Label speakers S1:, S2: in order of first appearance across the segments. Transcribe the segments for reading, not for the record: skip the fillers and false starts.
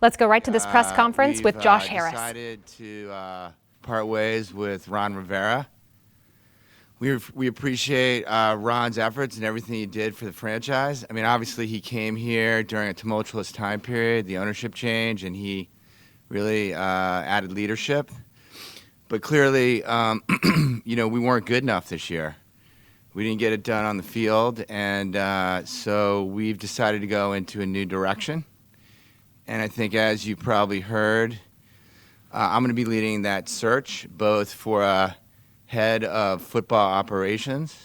S1: Let's go right to this press conference with Josh Harris.
S2: We've decided to part ways with Ron Rivera. We appreciate Ron's efforts and everything he did for the franchise. I mean, obviously he came here during a tumultuous time period, the ownership change, and he really added leadership. But clearly, we weren't good enough this year. We didn't get it done on the field, and so we've decided to go into a new direction. And I think, as you probably heard, I'm going to be leading that search, both for a head of football operations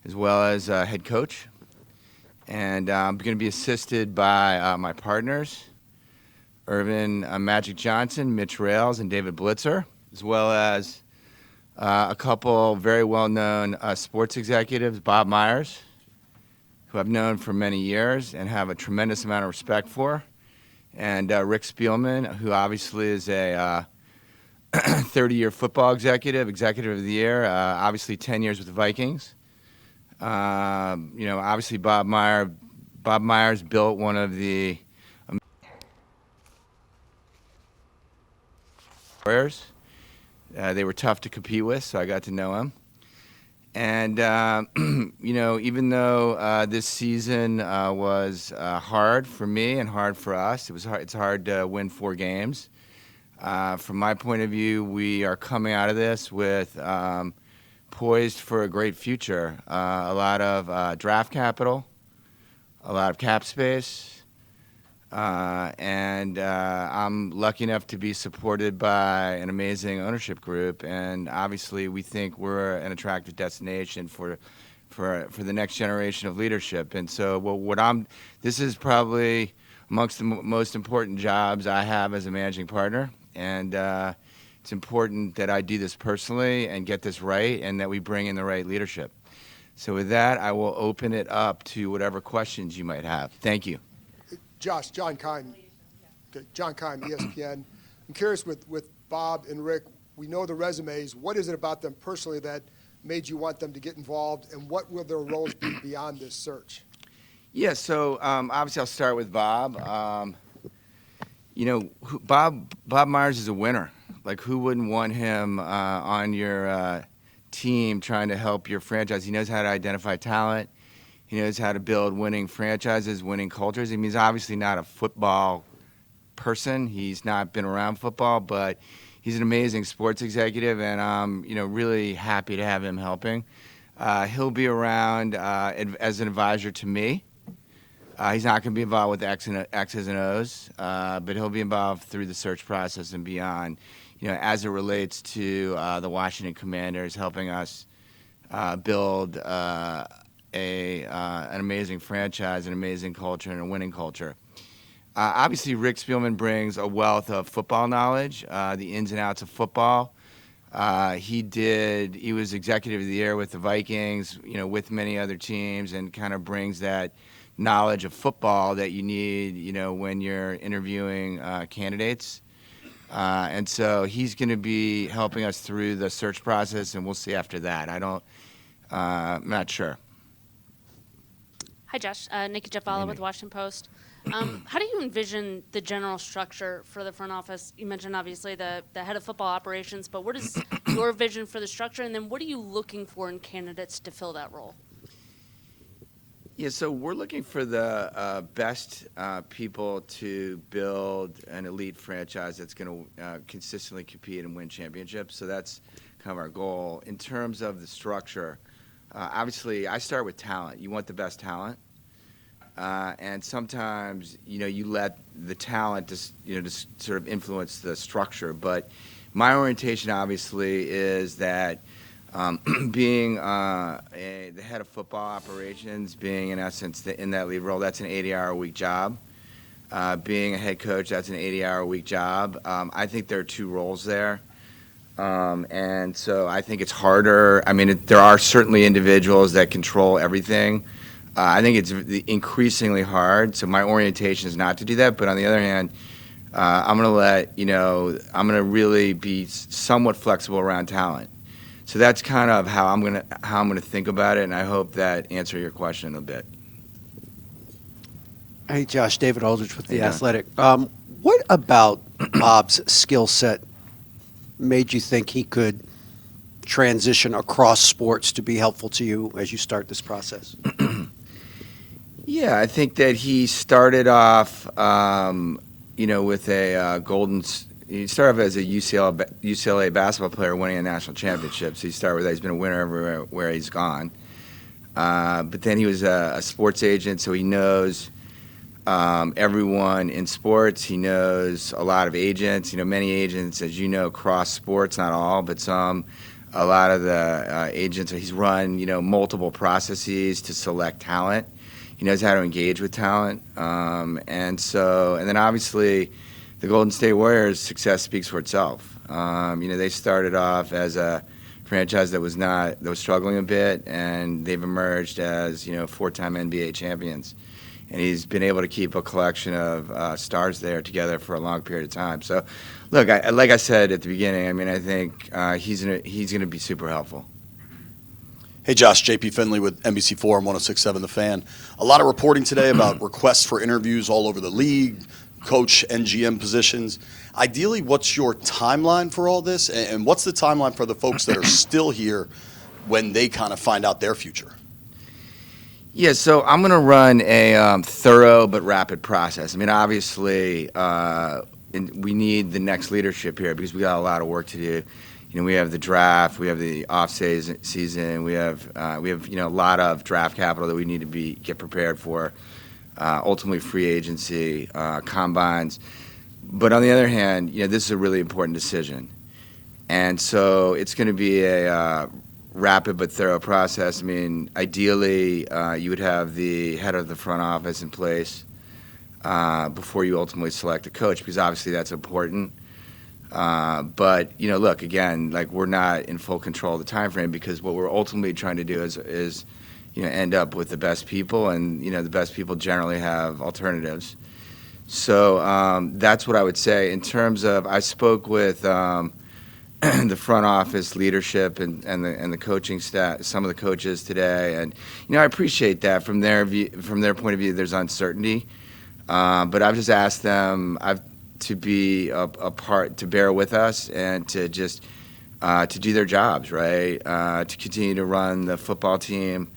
S2: as well as a head coach. And I'm going to be assisted by my partners, Irvin Magic Johnson, Mitch Rails, and David Blitzer, as well as a couple very well-known sports executives, Bob Myers, who I've known for many years and have a tremendous amount of respect for, and Rick Spielman, who obviously is a 30-year football executive of the year, obviously 10 years with the Vikings. Obviously Bob Myers built one of the Warriors. They were tough to compete with, so I got to know him. And, even though this season was hard for me and hard for us, it's hard to win 4 games. From my point of view, we are coming out of this with poised for a great future. A lot of draft capital, a lot of cap space, and I'm lucky enough to be supported by an amazing ownership group, and obviously we think we're an attractive destination for the next generation of leadership. And so this is probably amongst the most important jobs I have as a managing partner, and it's important that I do this personally and get this right, and that we bring in the right leadership. So with that, I will open it up to whatever questions you might have. Thank you.
S3: Josh, John Keim, ESPN. I'm curious with Bob and Rick, we know the resumes. What is it about them personally that made you want them to get involved, and what will their roles be beyond this search?
S2: Yeah, so obviously I'll start with Bob. Bob Myers is a winner. Like, who wouldn't want him on your team trying to help your franchise? He knows how to identify talent. He knows how to build winning franchises, winning cultures. I mean, he's obviously not a football person. He's not been around football, but he's an amazing sports executive, and I'm, really happy to have him helping. He'll be around as an advisor to me. He's not going to be involved with X's and O's, but he'll be involved through the search process and beyond, as it relates to the Washington Commanders, helping us build an amazing franchise, an amazing culture, and a winning culture. Obviously, Rick Spielman brings a wealth of football knowledge, the ins and outs of football. He was executive of the year with the Vikings, with many other teams, and kind of brings that knowledge of football that you need, when you're interviewing candidates. And so he's going to be helping us through the search process, and we'll see after that. I'm not sure.
S4: Hi, Josh. Nikki Jafala with Washington Post. How do you envision the general structure for the front office? You mentioned, obviously, the head of football operations, but what is your vision for the structure, and then what are you looking for in candidates to fill that role?
S2: Yeah, so we're looking for the best people to build an elite franchise that's going to consistently compete and win championships. So that's kind of our goal. In terms of the structure, obviously, I start with talent. You want the best talent, and sometimes you let the talent just sort of influence the structure. But my orientation, obviously, is that being the head of football operations, being in essence in that lead role, that's an 80-hour-a-week job. Being a head coach, that's an 80-hour-a-week job. I think there are 2 roles there. And so I think it's harder. I mean, there are certainly individuals that control everything. I think it's increasingly hard. So my orientation is not to do that. But on the other hand, I'm going to really be somewhat flexible around talent. So that's kind of how I'm going to think about it. And I hope that answered your question a bit.
S5: Hey, Josh, David Aldridge with The Athletic. What about Bob's skill set made you think he could transition across sports to be helpful to you as you start this process?
S2: Yeah, I think that he started off, with a He started off as a UCLA basketball player winning a national championship. So he started with that. He's been a winner everywhere where he's gone. But then he was a sports agent, so he knows everyone in sports. He knows a lot of agents. Many agents, as you know, cross sports, not all, but some. A lot of the agents, he's run, multiple processes to select talent. He knows how to engage with talent. And then obviously the Golden State Warriors' success speaks for itself. They started off as a franchise that was struggling a bit, and they've emerged as, four-time NBA champions. And he's been able to keep a collection of stars there together for a long period of time. So, look, like I said at the beginning, I think he's gonna be super helpful.
S6: Hey, Josh, JP Finley with NBC4 and 106.7 The Fan. A lot of reporting today about requests for interviews all over the league, coach and GM positions. Ideally, what's your timeline for all this? And what's the timeline for the folks that are still here when they kind of find out their future?
S2: Yeah, so I'm going to run a thorough but rapid process. Obviously, we need the next leadership here because we got a lot of work to do. We have the draft, we have the off season, we have a lot of draft capital that we need to get prepared for. Ultimately, free agency, combines. But on the other hand, this is a really important decision, and so it's going to be a rapid but thorough process. Ideally, you would have the head of the front office in place before you ultimately select a coach, because obviously that's important. But look, again, we're not in full control of the time frame, because what we're ultimately trying to do is end up with the best people, and the best people generally have alternatives. So that's what I would say in terms of. I spoke with the front office leadership and the coaching staff, some of the coaches today, and I appreciate that from their point of view. There's uncertainty, but I've just asked them to be a part, to bear with us, and to just to do their jobs right, to continue to run the football team,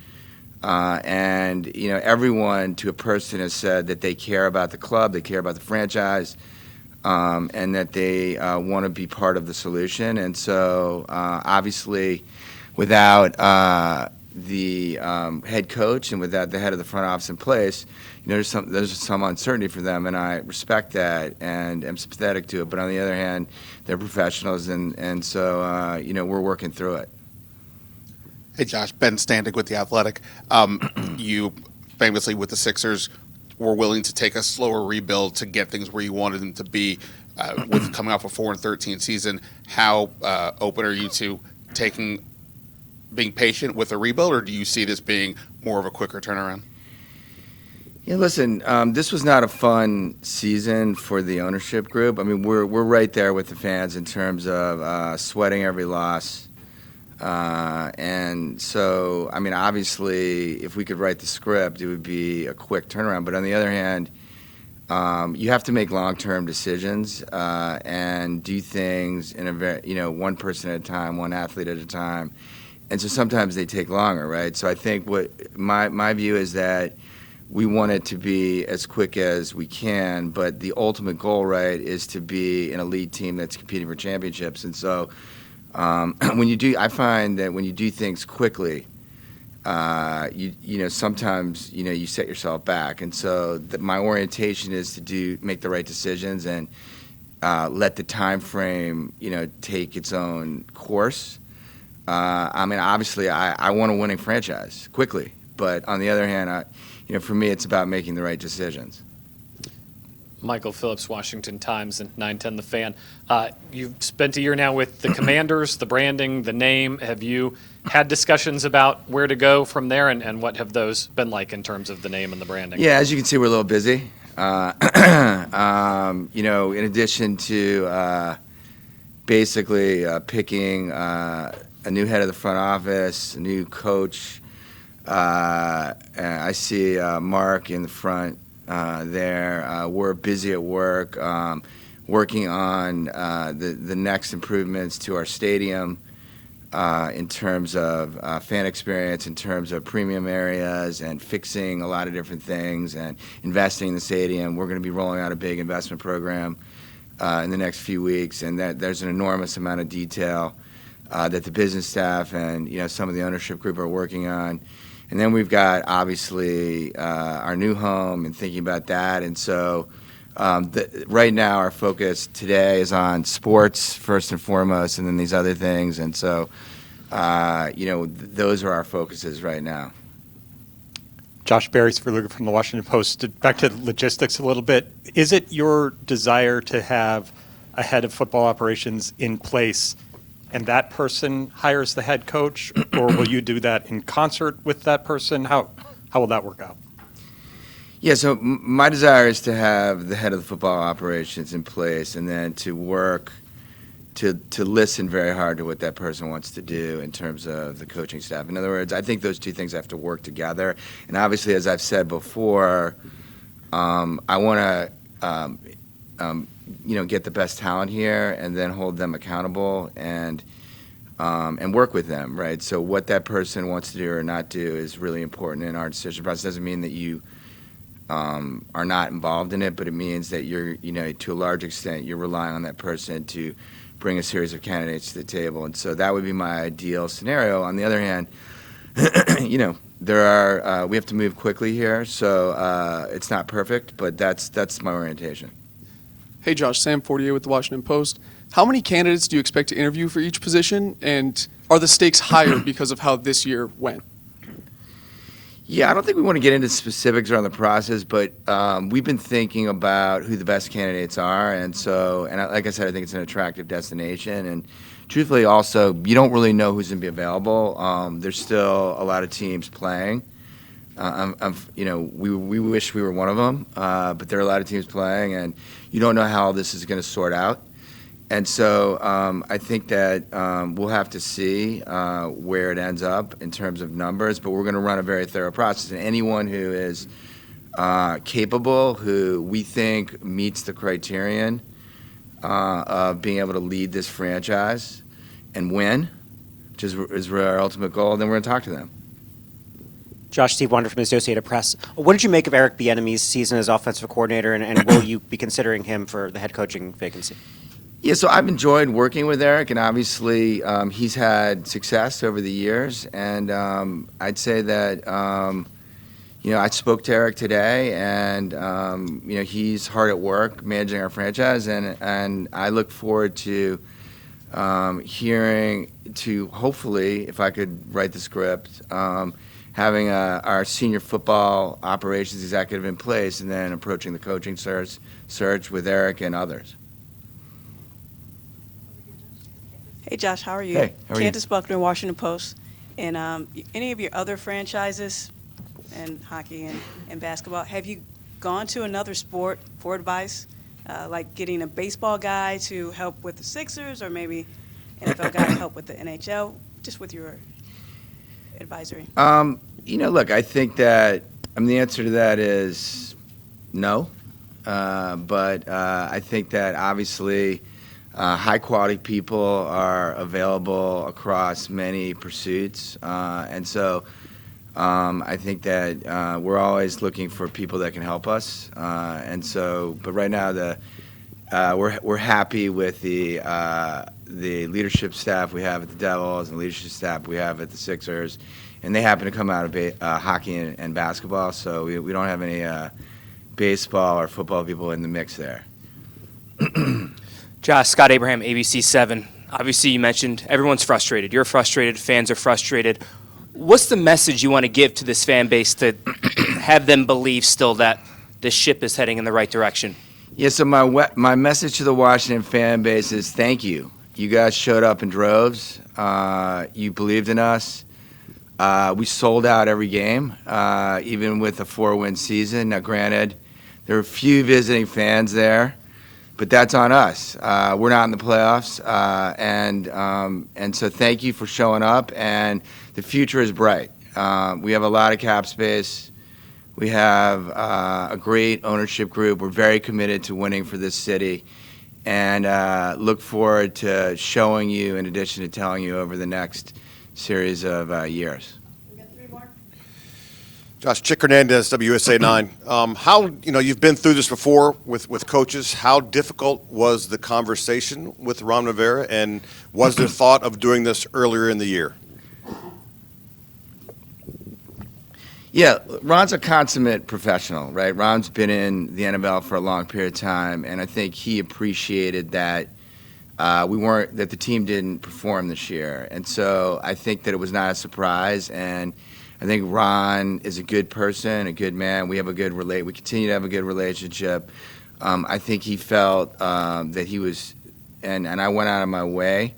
S2: and everyone to a person has said that they care about the club, they care about the franchise. And that they want to be part of the solution. And so, obviously, without the head coach and without the head of the front office in place, there's some uncertainty for them, and I respect that and am sympathetic to it. But on the other hand, they're professionals, and so we're working through it.
S7: Hey, Josh, Ben Standig with The Athletic. You famously with the Sixers were willing to take a slower rebuild to get things where you wanted them to be with coming off a 4-13 season. How open are you to being patient with a rebuild, or do you see this being more of a quicker turnaround?
S2: Yeah, listen, this was not a fun season for the ownership group. We're right there with the fans in terms of sweating every loss. And so, obviously, if we could write the script, it would be a quick turnaround. But on the other hand, you have to make long-term decisions and do things in a very, one person at a time, one athlete at a time. And so sometimes they take longer, right? So I think what my view is that we want it to be as quick as we can, but the ultimate goal, right, is to be an elite team that's competing for championships. And so I find that when you do things quickly, sometimes you set yourself back. And so my orientation is to make the right decisions and let the time frame take its own course. Obviously, I want a winning franchise quickly, but on the other hand, for me, it's about making the right decisions.
S8: Michael Phillips, Washington Times, and 910 The Fan. You've spent a year now with the Commanders, the branding, the name. Have you had discussions about where to go from there, and what have those been like in terms of the name and the branding?
S2: Yeah, as you can see, we're a little busy. In addition to basically picking a new head of the front office, a new coach, I see Mark in the front there. We're busy at work, working on the next improvements to our stadium in terms of fan experience, in terms of premium areas, and fixing a lot of different things and investing in the stadium. We're going to be rolling out a big investment program in the next few weeks, and there's an enormous amount of detail that the business staff and some of the ownership group are working on. And then we've got obviously our new home and thinking about that. And so right now our focus today is on sports first and foremost, and then these other things. And so those are our focuses right now.
S9: Josh Beresford from the Washington Post. Back to logistics a little bit. Is it your desire to have a head of football operations in place and that person hires the head coach, or will you do that in concert with that person? How will that work out?
S2: Yeah, so my desire is to have the head of the football operations in place, and then to work to listen very hard to what that person wants to do in terms of the coaching staff. In other words, I think those two things have to work together. And obviously, as I've said before, I want to get the best talent here, and then hold them accountable and work with them, right? So what that person wants to do or not do is really important in our decision process. Doesn't mean that you are not involved in it, but it means that you're, to a large extent, you're relying on that person to bring a series of candidates to the table. And so that would be my ideal scenario. On the other hand, we have to move quickly here, so it's not perfect, but that's my orientation.
S10: Hey Josh, Sam Fortier with the Washington Post. How many candidates do you expect to interview for each position, and are the stakes higher because of how this year went?
S2: Yeah, I don't think we want to get into specifics around the process, but we've been thinking about who the best candidates are, and like I said, I think it's an attractive destination, and truthfully also, you don't really know who's going to be available. There's still a lot of teams playing. We wish we were one of them, but there are a lot of teams playing, and you don't know how this is going to sort out. And so I think that we'll have to see where it ends up in terms of numbers, but we're going to run a very thorough process. And anyone who is capable, who we think meets the criterion of being able to lead this franchise and win, which is our ultimate goal, then we're going to talk to them.
S11: Josh, Steve Wonder from the Associated Press. What did you make of Eric Bieniemy's season as offensive coordinator, and will you be considering him for the head coaching vacancy?
S2: Yeah, so I've enjoyed working with Eric, and obviously he's had success over the years. And I'd say that I spoke to Eric today, and he's hard at work managing our franchise, and I look forward to hopefully, if I could write the script, having our senior football operations executive in place, and then approaching the coaching search with Eric and others.
S12: Hey, Josh, how are you?
S2: Hey, how are you?
S12: Candace Buckner, Washington Post. And any of your other franchises in hockey and basketball, have you gone to another sport for advice, like getting a baseball guy to help with the Sixers, or maybe NFL guy to help with the NHL, just with your advisory?
S2: Look, I think that the answer to that is no. But I think that obviously high-quality people are available across many pursuits. And so I think that we're always looking for people that can help us. But right now, we're happy with the leadership staff we have at the Devils and the leadership staff we have at the Sixers, and they happen to come out of hockey and basketball, so we don't have any baseball or football people in the mix there.
S13: Josh, Scott Abraham, ABC 7. Obviously, you mentioned everyone's frustrated. You're frustrated. Fans are frustrated. What's the message you want to give to this fan base to have them believe still that the ship is heading in the right direction?
S2: Yeah, so my message to the Washington fan base is thank you. You guys showed up in droves. You believed in us. We sold out every game, even with a 4-win season. Now, granted, there were a few visiting fans there, but that's on us. We're not in the playoffs, and so thank you for showing up. And the future is bright. We have a lot of cap space. We have a great ownership group. We're very committed to winning for this city, and look forward to showing you, in addition to telling you, over the next series of years.
S14: Josh, Chick Hernandez, WSA 9. How, you've been through this before with coaches. How difficult was the conversation with Ron Rivera, and was there thought of doing this earlier in the year?
S2: Yeah, Ron's a consummate professional, right? Ron's been in the NFL for a long period of time, and I think he appreciated that that the team didn't perform this year. And so I think that it was not a surprise, and I think Ron is a good person, a good man. We continue to have a good relationship. I think he felt that he was, and I went out of my way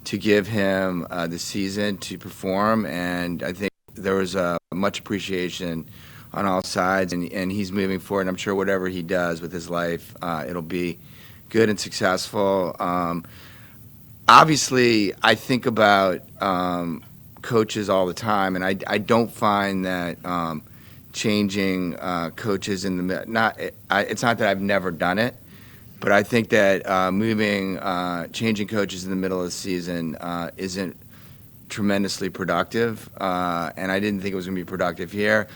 S2: to give him the season to perform, and I think there was much appreciation on all sides, and he's moving forward. And I'm sure whatever he does with his life, it'll be good and successful. Obviously, I think about coaches all the time, and I don't find that changing coaches in the it's not that I've never done it, but I think that changing coaches in the middle of the season isn't tremendously productive, and I didn't think it was going to be productive here.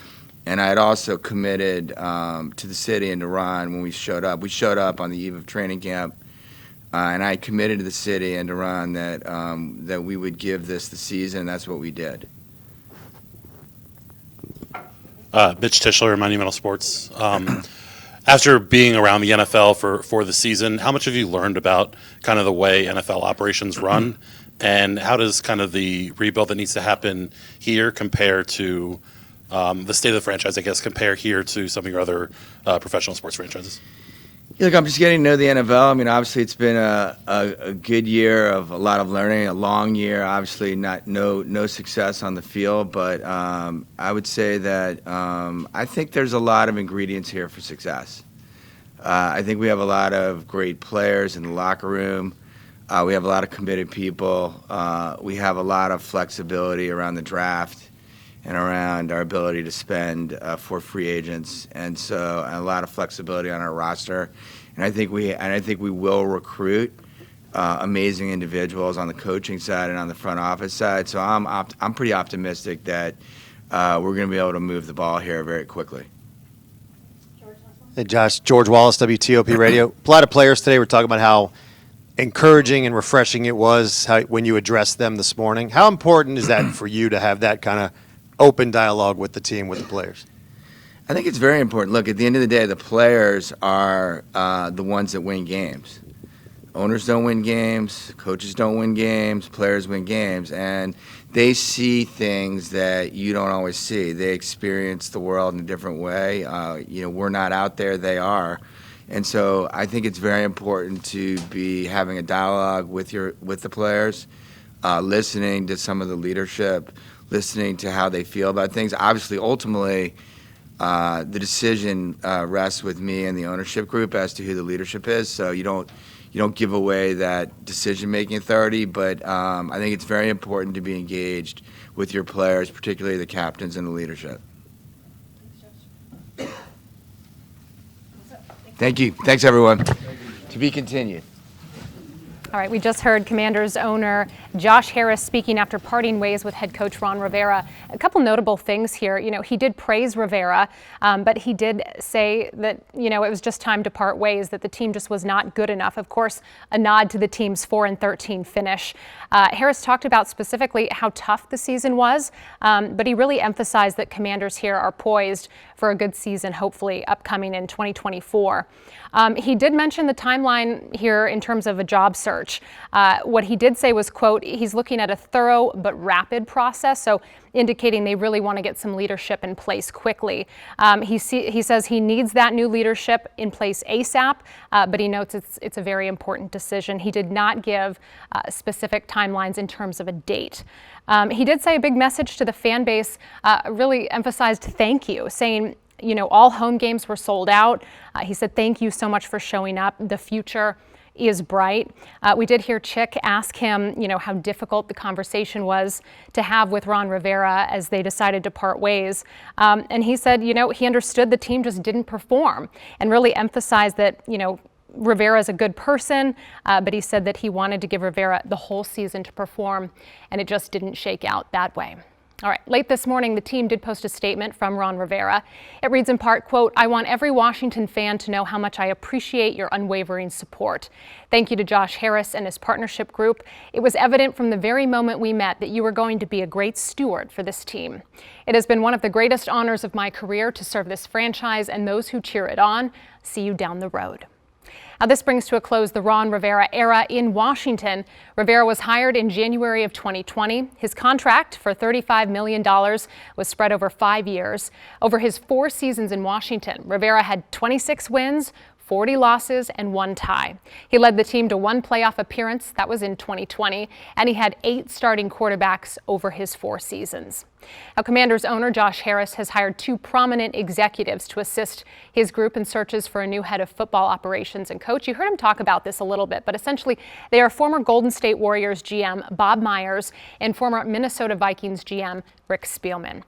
S2: And I had also committed to the city and to Ron when we showed up. We showed up on the eve of training camp, and I committed to the city and to Ron that we would give this the season, and that's what we did.
S15: Mitch Tischler, Monumental Sports. After being around the NFL for the season, how much have you learned about kind of the way NFL operations run? And how does kind of the rebuild that needs to happen here compare to the state of the franchise, I guess, compare here to some of your other professional sports franchises?
S2: Yeah, look, I'm just getting to know the NFL. I mean, obviously, it's been a good year of a lot of learning, a long year. Obviously, no success on the field, but I would say that I think there's a lot of ingredients here for success. I think we have a lot of great players in the locker room. We have a lot of committed people. We have a lot of flexibility around the draft and around our ability to spend for free agents, and so a lot of flexibility on our roster. And I think we will recruit amazing individuals on the coaching side and on the front office side. So I'm pretty optimistic that we're going to be able to move the ball here very quickly.
S16: Hey, Josh, George Wallace, WTOP Radio. A lot of players today were talking about how encouraging and refreshing it was when you addressed them this morning. How important is that for you to have that kind of open dialogue with the team, with the players?
S2: I think it's very important. Look, at the end of the day, the players are the ones that win games. Owners don't win games, coaches don't win games, players win games, and they see things that you don't always see. They experience the world in a different way. We're not out there, they are. And so I think it's very important to be having a dialogue with the players, listening to some of the leadership, listening to how they feel about things. Obviously, ultimately, the decision rests with me and the ownership group as to who the leadership is. So you don't give away that decision-making authority, but I think it's very important to be engaged with your players, particularly the captains and the leadership. Thank you. Thanks, everyone. To be continued.
S1: All right, we just heard Commanders owner Josh Harris speaking after parting ways with head coach Ron Rivera. A couple notable things here. He did praise Rivera, but he did say that, it was just time to part ways, that the team just was not good enough. Of course, a nod to the team's 4-13 finish. Harris talked about specifically how tough the season was, but he really emphasized that Commanders here are poised for a good season, hopefully upcoming in 2024. He did mention the timeline here in terms of a job search. What he did say was, quote, he's looking at a thorough but rapid process, so indicating they really want to get some leadership in place quickly. He says he needs that new leadership in place ASAP, but he notes it's a very important decision. He did not give specific timelines in terms of a date. He did say a big message to the fan base, really emphasized thank you, saying, all home games were sold out. He said, thank you so much for showing up. The future is bright. We did hear Chick ask him, how difficult the conversation was to have with Ron Rivera as they decided to part ways. And he said, he understood the team just didn't perform, and really emphasized that, Rivera is a good person, but he said that he wanted to give Rivera the whole season to perform, and it just didn't shake out that way. All right, late this morning, the team did post a statement from Ron Rivera. It reads in part, quote, "I want every Washington fan to know how much I appreciate your unwavering support. Thank you to Josh Harris and his partnership group. It was evident from the very moment we met that you were going to be a great steward for this team. It has been one of the greatest honors of my career to serve this franchise and those who cheer it on. See you down the road." Now, this brings to a close the Ron Rivera era in Washington. Rivera was hired in January of 2020. His contract for $35 million was spread over 5 years. Over his 4 seasons in Washington, Rivera had 26 wins, 40 losses, and 1 tie. He led the team to 1 playoff appearance, that was in 2020, and he had 8 starting quarterbacks over his 4 seasons. Now, Commanders owner Josh Harris has hired 2 prominent executives to assist his group in searches for a new head of football operations and coach. You heard him talk about this a little bit, but essentially they are former Golden State Warriors GM Bob Myers and former Minnesota Vikings GM Rick Spielman.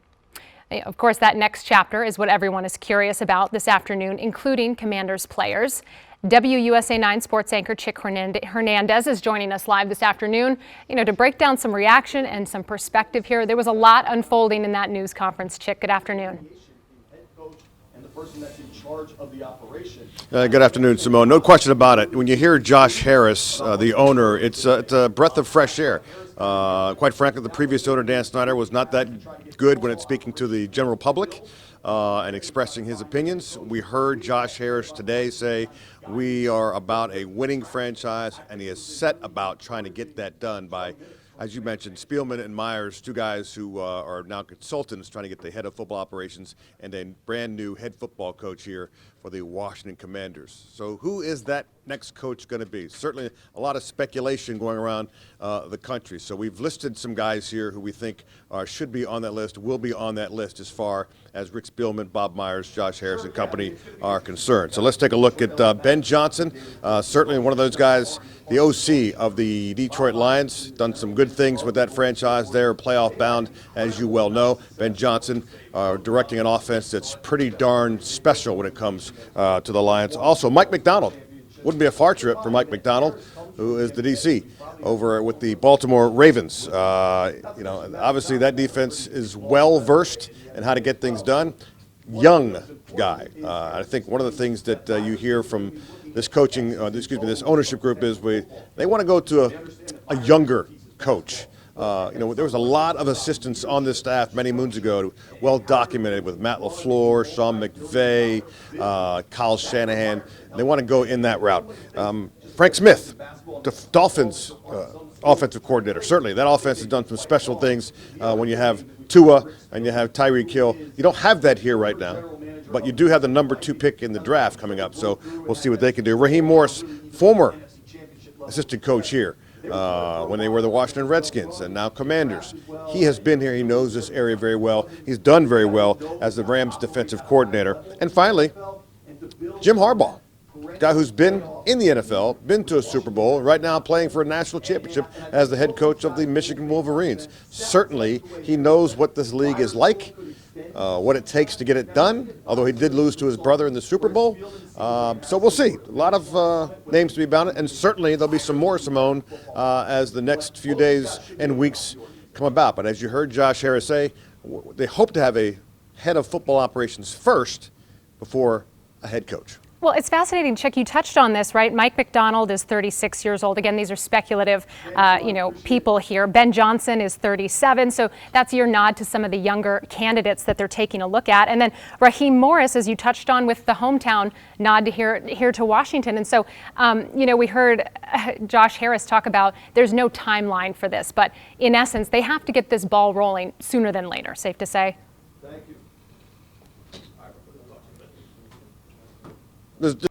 S1: Of course, that next chapter is what everyone is curious about this afternoon, including Commanders players. WUSA 9 sports anchor Chick Hernandez is joining us live this afternoon, to break down some reaction and some perspective here. There was a lot unfolding in that news conference. Chick, good afternoon.
S14: Good afternoon, Simone. No question about it. When you hear Josh Harris, the owner, it's a breath of fresh air. Quite frankly, the previous owner, Dan Snyder, was not that good when it's speaking to the general public and expressing his opinions. We heard Josh Harris today say we are about a winning franchise, and he is set about trying to get that done by, as you mentioned, Spielman and Myers, 2 guys who are now consultants trying to get the head of football operations and a brand new head football coach here for the Washington Commanders. So who is that next coach going to be? Certainly a lot of speculation going around the country. So we've listed some guys here who we think should be on that list, will be on that list as far as Rick Spielman, Bob Myers, Josh Harris and company are concerned. So let's take a look at Ben Johnson, certainly one of those guys, the OC of the Detroit Lions, done some good things with that franchise there, playoff bound, as you well know. Ben Johnson directing an offense that's pretty darn special when it comes to the Lions. Also, Mike McDonald. Wouldn't be a far trip for Mike McDonald, who is the DC over with the Baltimore Ravens. Obviously that defense is well versed in how to get things done. Young guy. I think one of the things that you hear from this this ownership group is they want to go to a younger coach. There was a lot of assistants on this staff many moons ago, well documented with Matt LaFleur, Sean McVay, Kyle Shanahan. They want to go in that route. Frank Smith, the Dolphins offensive coordinator. Certainly, that offense has done some special things when you have Tua and you have Tyreek Hill. You don't have that here right now, but you do have the number 2 pick in the draft coming up, so we'll see what they can do. Raheem Morris, former assistant coach here. When they were the Washington Redskins and now Commanders. He has been here. He knows this area very well. He's done very well as the Rams defensive coordinator. And finally, Jim Harbaugh, guy who's been in the NFL, been to a Super Bowl, right now playing for a national championship as the head coach of the Michigan Wolverines. Certainly, he knows what this league is like, what it takes to get it done, although he did lose to his brother in the Super Bowl. So we'll see. A lot of names to be bound, and certainly there'll be some more, Simone, as the next few days and weeks come about. But as you heard Josh Harris say, they hope to have a head of football operations first before a head coach.
S1: Well, it's fascinating, Chick. You touched on this, right? Mike McDonald is 36 years old. Again, these are speculative, people here. Ben Johnson is 37. So that's your nod to some of the younger candidates that they're taking a look at. And then Raheem Morris, as you touched on with the hometown nod to here to Washington. And so, we heard Josh Harris talk about there's no timeline for this, but in essence, they have to get this ball rolling sooner than later. Safe to say?
S14: Thank you.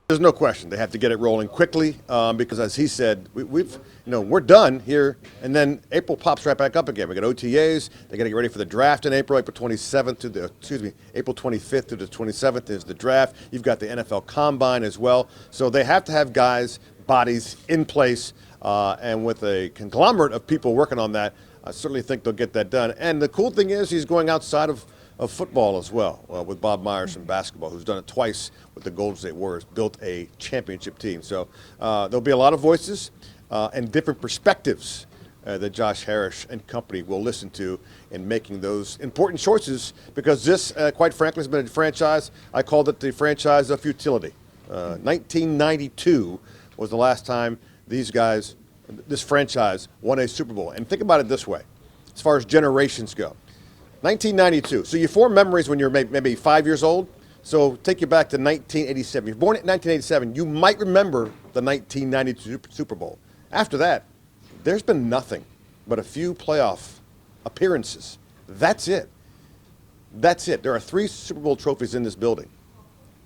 S14: There's no question they have to get it rolling quickly because, as he said, we're done here, and then April pops right back up again. We got OTAs. They got to get ready for the draft in April. April 25th to the 27th is the draft. You've got the NFL Combine as well. So they have to have guys bodies in place, and with a conglomerate of people working on that, I certainly think they'll get that done. And the cool thing is he's going outside of football as well, with Bob Myers from basketball, who's done it twice with the Golden State Warriors, built a championship team. So there'll be a lot of voices and different perspectives that Josh Harris and company will listen to in making those important choices, because this, quite frankly, has been a franchise. I called it the franchise of futility. 1992 was the last time this franchise won a Super Bowl. And think about it this way, as far as generations go. 1992. So you form memories when you're maybe 5 years old. So take you back to 1987. You're born in 1987. You might remember the 1992 Super Bowl. After that, there's been nothing but a few playoff appearances. That's it. That's it. There are 3 Super Bowl trophies in this building.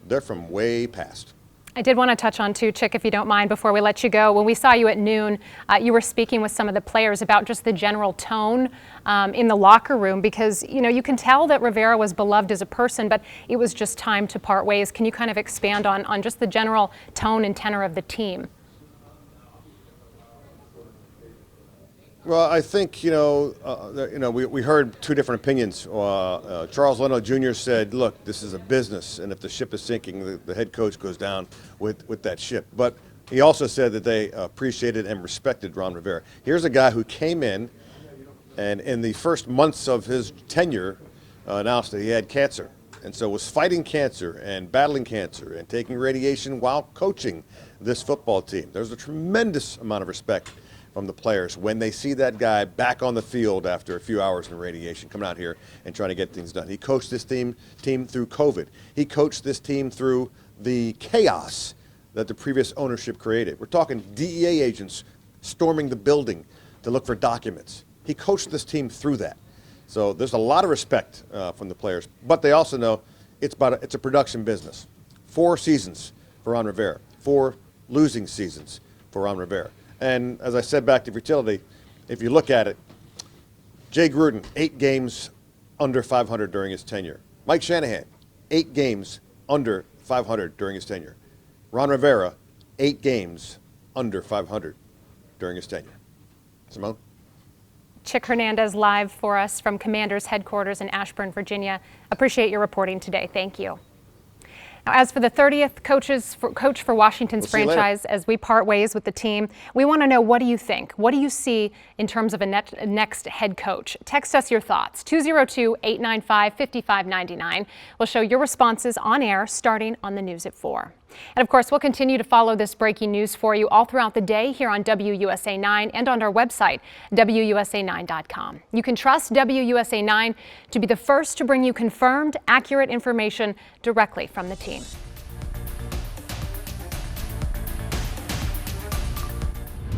S14: They're from way past.
S1: I did want to touch on too, Chick, if you don't mind, before we let you go. When we saw you at noon, you were speaking with some of the players about just the general tone in the locker room, because, you know, you can tell that Rivera was beloved as a person, but it was just time to part ways. Can you kind of expand on just the general tone and tenor of the team?
S14: Well, I think, we heard 2 different opinions. Charles Leno Jr. said, look, this is a business, and if the ship is sinking, the head coach goes down with that ship. But he also said that they appreciated and respected Ron Rivera. Here's a guy who came in and in the first months of his tenure announced that he had cancer, and so was fighting cancer and battling cancer and taking radiation while coaching this football team. There's a tremendous amount of respect from the players when they see that guy back on the field after a few hours in radiation, coming out here and trying to get things done. He coached this team through COVID. He coached this team through the chaos that the previous ownership created. We're talking DEA agents storming the building to look for documents. He coached this team through that. So there's a lot of respect from the players, but they also know it's a production business. 4 seasons for Ron Rivera, 4 losing seasons for Ron Rivera. And as I said back to futility, if you look at it, Jay Gruden, 8 games under 500 during his tenure. Mike Shanahan, 8 games under 500 during his tenure. Ron Rivera, 8 games under 500 during his tenure. Simone?
S1: Chick Hernandez live for us from Commanders headquarters in Ashburn, Virginia. Appreciate your reporting today. Thank you. Now, as for the 30th coach for Washington's franchise, as we part ways with the team, we want to know, what do you think? What do you see in terms of a next head coach? Text us your thoughts, 202-895-5599. We'll show your responses on air starting on the news at 4. And of course, we'll continue to follow this breaking news for you all throughout the day here on WUSA 9 and on our website, WUSA9.com. You can trust WUSA 9 to be the first to bring you confirmed, accurate information directly from the team.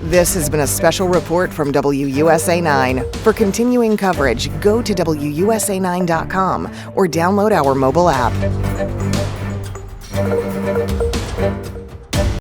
S17: This has been a special report from WUSA 9. For continuing coverage, go to WUSA9.com or download our mobile app.